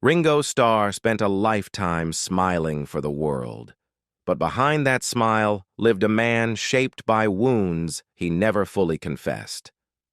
Ringo Starr spent a lifetime smiling for the world. But behind that smile lived a man shaped by wounds he never fully confessed.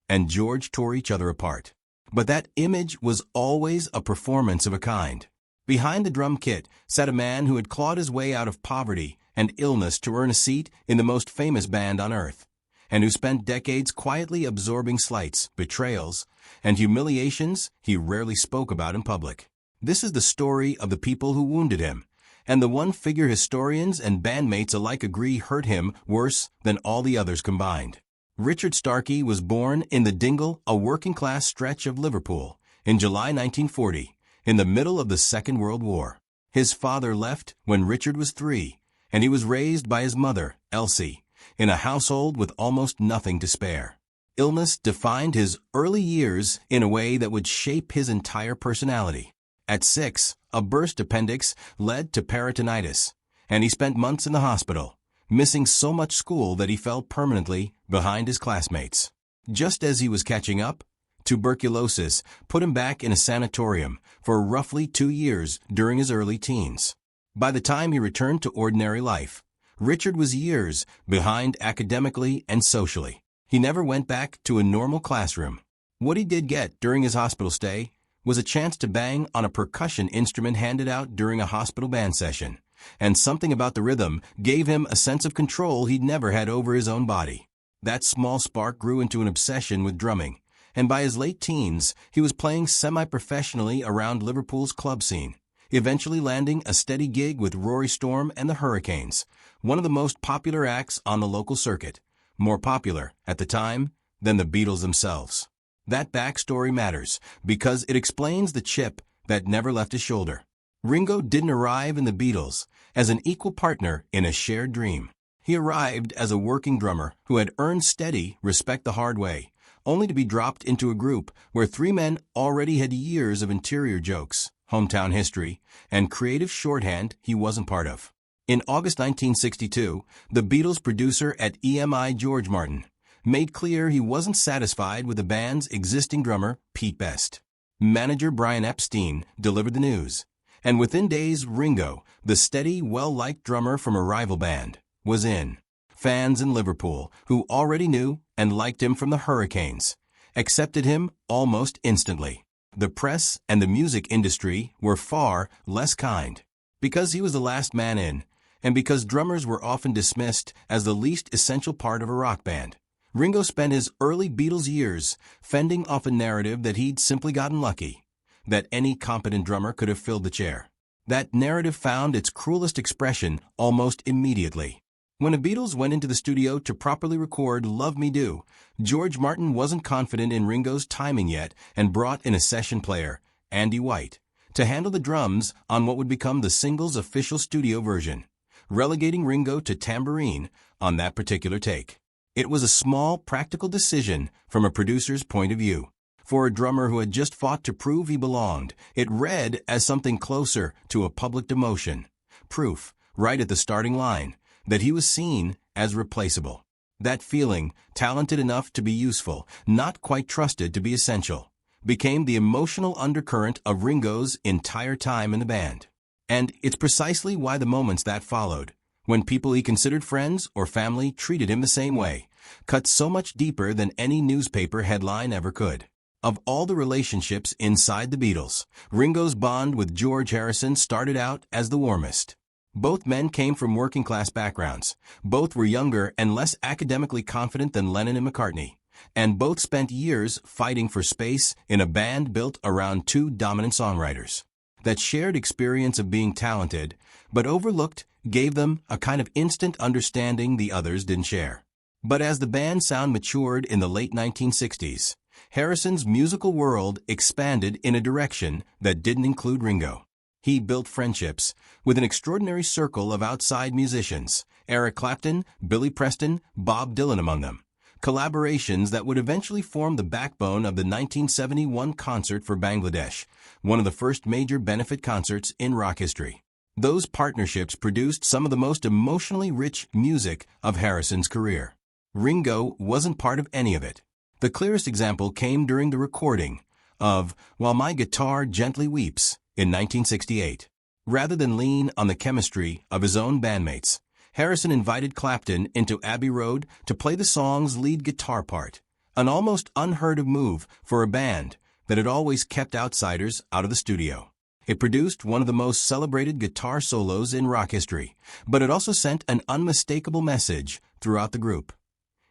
And George tore each other apart. But that image was always a performance of a kind. Behind the drum kit sat a man who had clawed his way out of poverty and illness to earn a seat in the most famous band on earth, and who spent decades quietly absorbing slights, betrayals, and humiliations he rarely spoke about in public. This is the story of the people who wounded him, and the one figure historians and bandmates alike agree hurt him worse than all the others combined. Richard Starkey was born in the Dingle, a working-class stretch of Liverpool, in July 1940, in the middle of the Second World War. His father left when Richard was 3, and he was raised by his mother, Elsie, in a household with almost nothing to spare. Illness defined his early years in a way that would shape his entire personality. At 6, a burst appendix led to peritonitis, and he spent months in the hospital, missing so much school that he fell permanently behind his classmates. Just as he was catching up, tuberculosis put him back in a sanatorium for roughly 2 years during his early teens. By the time he returned to ordinary life, Richard was years behind academically and socially. He never went back to a normal classroom. What he did get during his hospital stay was a chance to bang on a percussion instrument handed out during a hospital band session, and something about the rhythm gave him a sense of control he'd never had over his own body. That small spark grew into an obsession with drumming, and by his late teens, he was playing semi-professionally around Liverpool's club scene, eventually landing a steady gig with Rory Storm and the Hurricanes, one of the most popular acts on the local circuit, more popular, at the time, than the Beatles themselves. That backstory matters because it explains the chip that never left his shoulder. Ringo didn't arrive in the Beatles as an equal partner in a shared dream. He arrived as a working drummer who had earned steady respect the hard way, only to be dropped into a group where 3 men already had years of interior jokes, hometown history, and creative shorthand he wasn't part of. In August 1962, the Beatles' producer at EMI, George Martin, made clear he wasn't satisfied with the band's existing drummer, Pete Best. Manager Brian Epstein delivered the news, and within days Ringo, the steady, well-liked drummer from a rival band, was in. Fans in Liverpool, who already knew and liked him from the Hurricanes, accepted him almost instantly. The press and the music industry were far less kind. Because he was the last man in, and because drummers were often dismissed as the least essential part of a rock band, Ringo spent his early Beatles years fending off a narrative that he'd simply gotten lucky, that any competent drummer could have filled the chair. That narrative found its cruelest expression almost immediately. When the Beatles went into the studio to properly record Love Me Do, George Martin wasn't confident in Ringo's timing yet and brought in a session player, Andy White, to handle the drums on what would become the single's official studio version, relegating Ringo to tambourine on that particular take. It was a small, practical decision from a producer's point of view. For a drummer who had just fought to prove he belonged, it read as something closer to a public demotion. Proof, right at the starting line, that he was seen as replaceable. That feeling, talented enough to be useful, not quite trusted to be essential, became the emotional undercurrent of Ringo's entire time in the band. And it's precisely why the moments that followed, when people he considered friends or family treated him the same way, cut so much deeper than any newspaper headline ever could. Of all the relationships inside the Beatles, Ringo's bond with George Harrison started out as the warmest. Both men came from working-class backgrounds. Both were younger and less academically confident than Lennon and McCartney. And both spent years fighting for space in a band built around 2 dominant songwriters. That shared experience of being talented, but overlooked, gave them a kind of instant understanding the others didn't share. But as the band's sound matured in the late 1960s, Harrison's musical world expanded in a direction that didn't include Ringo. He built friendships with an extraordinary circle of outside musicians, Eric Clapton, Billy Preston, Bob Dylan among them. Collaborations that would eventually form the backbone of the 1971 concert for Bangladesh, one of the first major benefit concerts in rock history. Those partnerships produced some of the most emotionally rich music of Harrison's career. Ringo wasn't part of any of it. The clearest example came during the recording of While My Guitar Gently Weeps in 1968. Rather than lean on the chemistry of his own bandmates, Harrison invited Clapton into Abbey Road to play the song's lead guitar part, an almost unheard-of move for a band that had always kept outsiders out of the studio. It produced one of the most celebrated guitar solos in rock history, but it also sent an unmistakable message throughout the group.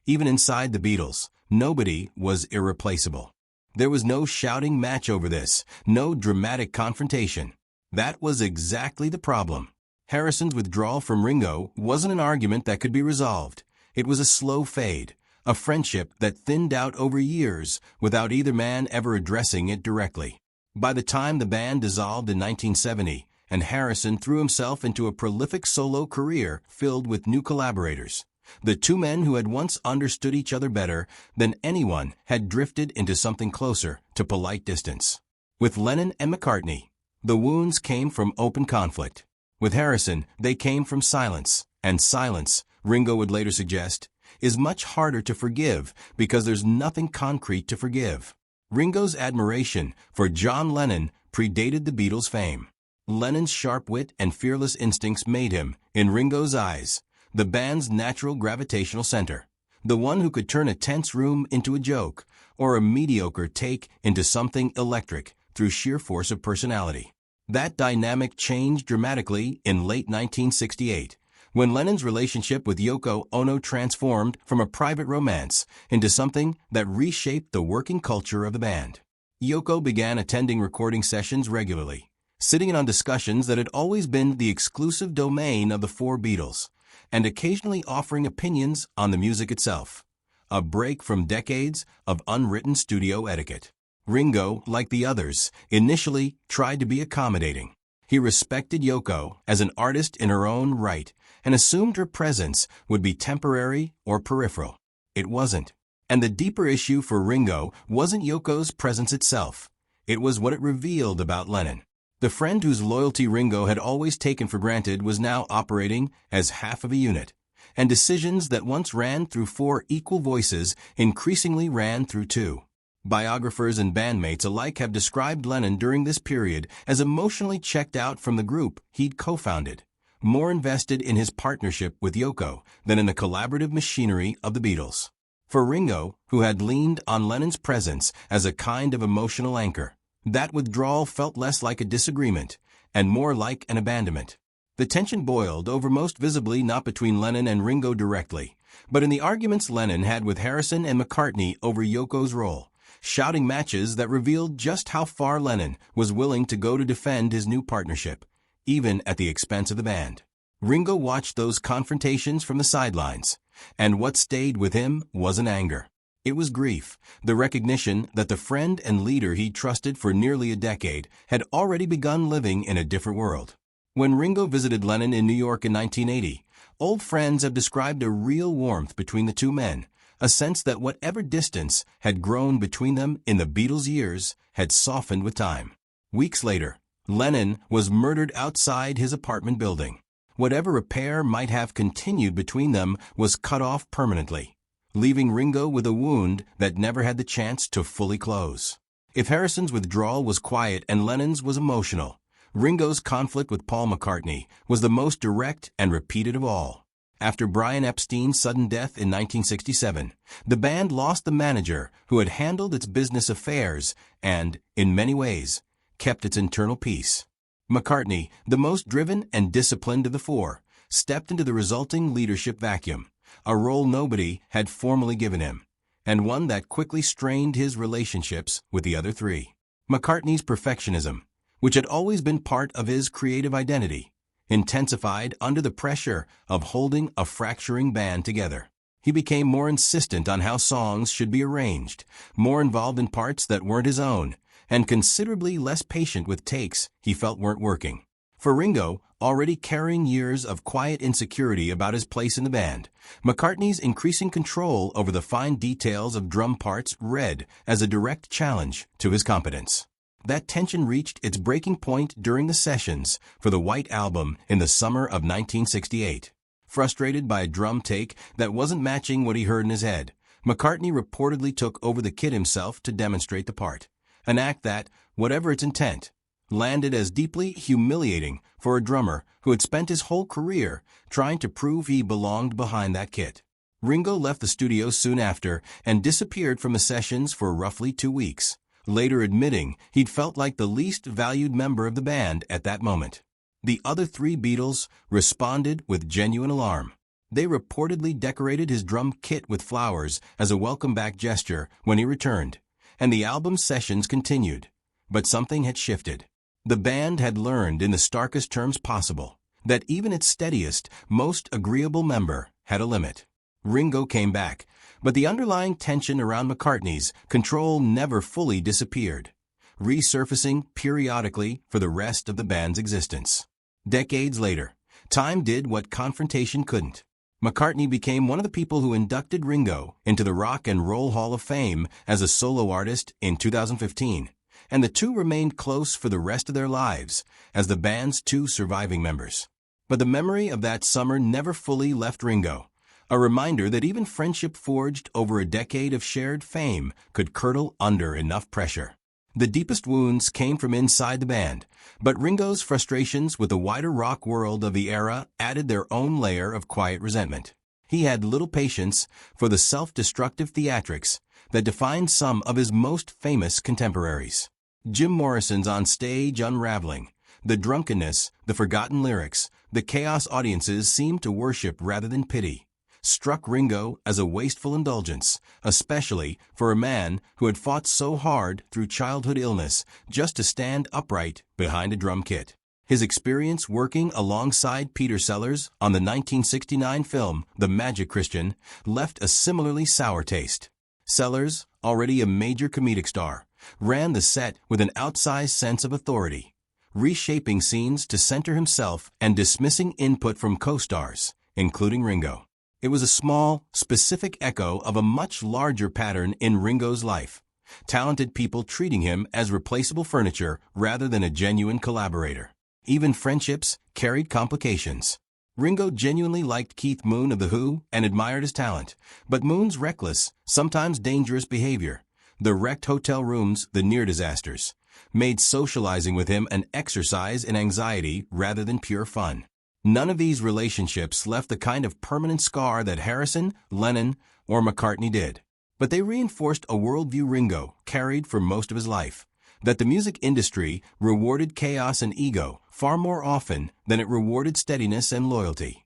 Even inside the Beatles, nobody was irreplaceable. There was no shouting match over this, no dramatic confrontation. That was exactly the problem. Harrison's withdrawal from Ringo wasn't an argument that could be resolved. It was a slow fade, a friendship that thinned out over years without either man ever addressing it directly. By the time the band dissolved in 1970, and Harrison threw himself into a prolific solo career filled with new collaborators, the two men who had once understood each other better than anyone had drifted into something closer to polite distance. With Lennon and McCartney, the wounds came from open conflict. With Harrison, they came from silence, and silence, Ringo would later suggest, is much harder to forgive because there's nothing concrete to forgive. Ringo's admiration for John Lennon predated the Beatles' fame. Lennon's sharp wit and fearless instincts made him, in Ringo's eyes, the band's natural gravitational center, the one who could turn a tense room into a joke, or a mediocre take into something electric through sheer force of personality. That dynamic changed dramatically in late 1968, when Lennon's relationship with Yoko Ono transformed from a private romance into something that reshaped the working culture of the band. Yoko began attending recording sessions regularly, sitting in on discussions that had always been the exclusive domain of the four Beatles, and occasionally offering opinions on the music itself, a break from decades of unwritten studio etiquette. Ringo, like the others, initially tried to be accommodating. He respected Yoko as an artist in her own right and assumed her presence would be temporary or peripheral. It wasn't. And the deeper issue for Ringo wasn't Yoko's presence itself. It was what it revealed about Lennon. The friend whose loyalty Ringo had always taken for granted was now operating as half of a unit, and decisions that once ran through four equal voices increasingly ran through two. Biographers and bandmates alike have described Lennon during this period as emotionally checked out from the group he'd co-founded, more invested in his partnership with Yoko than in the collaborative machinery of the Beatles. For Ringo, who had leaned on Lennon's presence as a kind of emotional anchor, that withdrawal felt less like a disagreement and more like an abandonment. The tension boiled over most visibly not between Lennon and Ringo directly, but in the arguments Lennon had with Harrison and McCartney over Yoko's role, shouting matches that revealed just how far Lennon was willing to go to defend his new partnership, even at the expense of the band. Ringo watched those confrontations from the sidelines, and what stayed with him wasn't anger. It was grief, the recognition that the friend and leader he trusted for nearly a decade had already begun living in a different world. When Ringo visited Lennon in New York in 1980, old friends have described a real warmth between the two men, a sense that whatever distance had grown between them in the Beatles' years had softened with time. Weeks later, Lennon was murdered outside his apartment building. Whatever repair might have continued between them was cut off permanently, leaving Ringo with a wound that never had the chance to fully close. If Harrison's withdrawal was quiet and Lennon's was emotional, Ringo's conflict with Paul McCartney was the most direct and repeated of all. After Brian Epstein's sudden death in 1967, the band lost the manager who had handled its business affairs and, in many ways, kept its internal peace. McCartney, the most driven and disciplined of the four, stepped into the resulting leadership vacuum, a role nobody had formally given him, and one that quickly strained his relationships with the other three. McCartney's perfectionism, which had always been part of his creative identity, intensified under the pressure of holding a fracturing band together. He became more insistent on how songs should be arranged, more involved in parts that weren't his own, and considerably less patient with takes he felt weren't working. For Ringo, already carrying years of quiet insecurity about his place in the band, McCartney's increasing control over the fine details of drum parts read as a direct challenge to his competence. That tension reached its breaking point during the sessions for the White Album in the summer of 1968. Frustrated by a drum take that wasn't matching what he heard in his head, McCartney reportedly took over the kit himself to demonstrate the part, an act that, whatever its intent, landed as deeply humiliating for a drummer who had spent his whole career trying to prove he belonged behind that kit. Ringo left the studio soon after and disappeared from the sessions for roughly 2 weeks, later admitting he'd felt like the least valued member of the band at that moment. The other 3 Beatles responded with genuine alarm. They reportedly decorated his drum kit with flowers as a welcome-back gesture when he returned, and the album's sessions continued. But something had shifted. The band had learned in the starkest terms possible that even its steadiest, most agreeable member had a limit. Ringo came back, but the underlying tension around McCartney's control never fully disappeared, resurfacing periodically for the rest of the band's existence. Decades later, time did what confrontation couldn't. McCartney became one of the people who inducted Ringo into the Rock and Roll Hall of Fame as a solo artist in 2015, and the two remained close for the rest of their lives as the band's 2 surviving members. But the memory of that summer never fully left Ringo, a reminder that even friendship forged over a decade of shared fame could curdle under enough pressure. The deepest wounds came from inside the band, but Ringo's frustrations with the wider rock world of the era added their own layer of quiet resentment. He had little patience for the self-destructive theatrics that defined some of his most famous contemporaries. Jim Morrison's on-stage unraveling, the drunkenness, the forgotten lyrics, the chaos audiences seemed to worship rather than pity, struck Ringo as a wasteful indulgence, especially for a man who had fought so hard through childhood illness just to stand upright behind a drum kit. His experience working alongside Peter Sellers on the 1969 film The Magic Christian left a similarly sour taste. Sellers, already a major comedic star, ran the set with an outsized sense of authority, reshaping scenes to center himself and dismissing input from co-stars, including Ringo. It was a small, specific echo of a much larger pattern in Ringo's life, talented people treating him as replaceable furniture rather than a genuine collaborator. Even friendships carried complications. Ringo genuinely liked Keith Moon of The Who and admired his talent, but Moon's reckless, sometimes dangerous behavior, the wrecked hotel rooms, the near disasters, made socializing with him an exercise in anxiety rather than pure fun. None of these relationships left the kind of permanent scar that Harrison, Lennon, or McCartney did. But they reinforced a worldview Ringo carried for most of his life, that the music industry rewarded chaos and ego far more often than it rewarded steadiness and loyalty,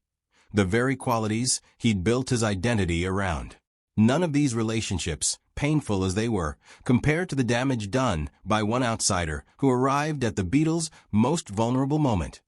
the very qualities he'd built his identity around. None of these relationships, painful as they were, compared to the damage done by one outsider who arrived at the Beatles' most vulnerable moment,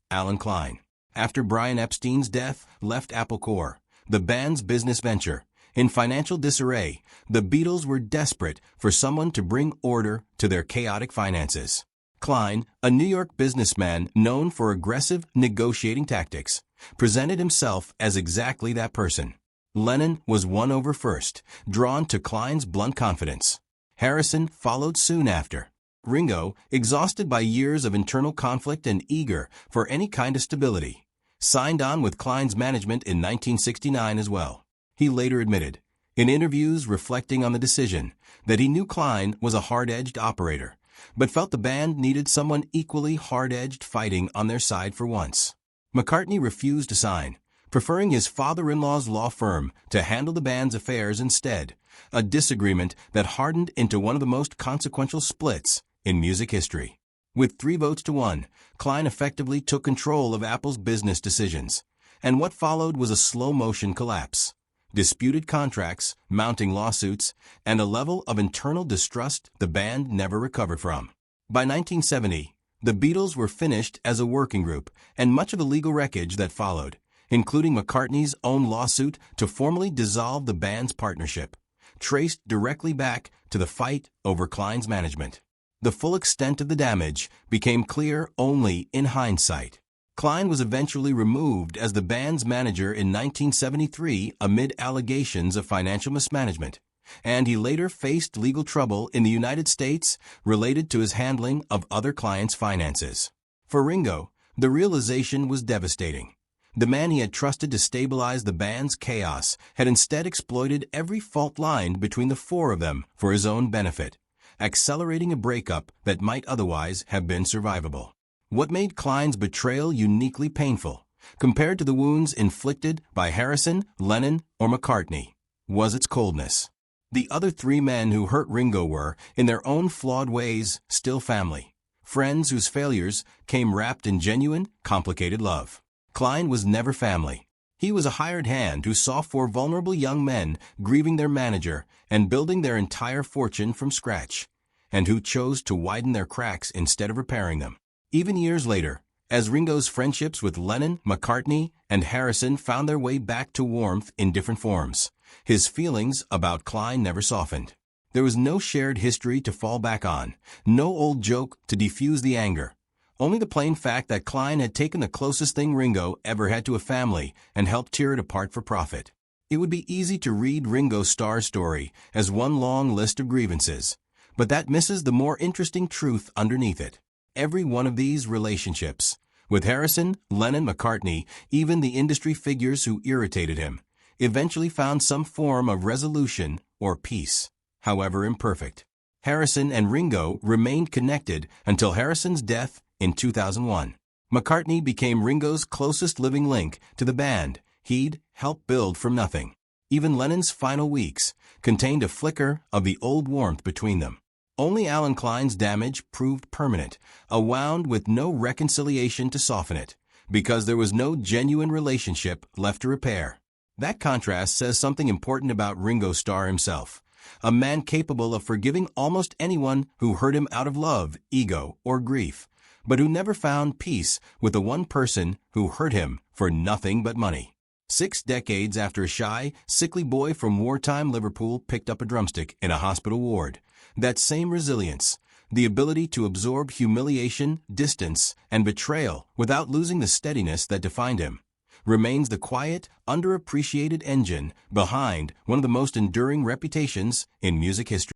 Allen Klein. After Brian Epstein's death left Apple Corps, the band's business venture, in financial disarray, the Beatles were desperate for someone to bring order to their chaotic finances. Klein, a New York businessman known for aggressive negotiating tactics, presented himself as exactly that person. Lennon was won over first, drawn to Klein's blunt confidence. Harrison followed soon after. Ringo, exhausted by years of internal conflict and eager for any kind of stability, signed on with Klein's management in 1969 as well. He later admitted, in interviews reflecting on the decision, that he knew Klein was a hard-edged operator, but felt the band needed someone equally hard-edged fighting on their side for once. McCartney refused to sign, preferring his father-in-law's law firm to handle the band's affairs instead, a disagreement that hardened into one of the most consequential splits in music history. With 3 votes to 1, Klein effectively took control of Apple's business decisions, and what followed was a slow-motion collapse. Disputed contracts, mounting lawsuits, and a level of internal distrust the band never recovered from. By 1970, the Beatles were finished as a working group, and much of the legal wreckage that followed, including McCartney's own lawsuit to formally dissolve the band's partnership, traced directly back to the fight over Klein's management. The full extent of the damage became clear only in hindsight. Klein was eventually removed as the band's manager in 1973 amid allegations of financial mismanagement, and he later faced legal trouble in the United States related to his handling of other clients' finances. For Ringo, the realization was devastating. The man he had trusted to stabilize the band's chaos had instead exploited every fault line between the 4 of them for his own benefit, accelerating a breakup that might otherwise have been survivable. What made Klein's betrayal uniquely painful, compared to the wounds inflicted by Harrison, Lennon, or McCartney, was its coldness. The other three men who hurt Ringo were, in their own flawed ways, still family. Friends whose failures came wrapped in genuine, complicated love. Klein was never family. He was a hired hand who saw four vulnerable young men grieving their manager and building their entire fortune from scratch, and who chose to widen their cracks instead of repairing them. Even years later, as Ringo's friendships with Lennon, McCartney, and Harrison found their way back to warmth in different forms, his feelings about Klein never softened. There was no shared history to fall back on, no old joke to defuse the anger. Only the plain fact that Klein had taken the closest thing Ringo ever had to a family and helped tear it apart for profit. It would be easy to read Ringo Starr's story as one long list of grievances, but that misses the more interesting truth underneath it. Every one of these relationships, with Harrison, Lennon, McCartney, even the industry figures who irritated him, eventually found some form of resolution or peace, however imperfect. Harrison and Ringo remained connected until Harrison's death in 2001. McCartney became Ringo's closest living link to the band he'd helped build from nothing. Even Lennon's final weeks contained a flicker of the old warmth between them. Only Allen Klein's damage proved permanent, a wound with no reconciliation to soften it, because there was no genuine relationship left to repair. That contrast says something important about Ringo Starr himself, a man capable of forgiving almost anyone who hurt him out of love, ego, or grief, but who never found peace with the one person who hurt him for nothing but money. 6 decades after a shy, sickly boy from wartime Liverpool picked up a drumstick in a hospital ward, that same resilience, the ability to absorb humiliation, distance, and betrayal without losing the steadiness that defined him, remains the quiet, underappreciated engine behind one of the most enduring reputations in music history.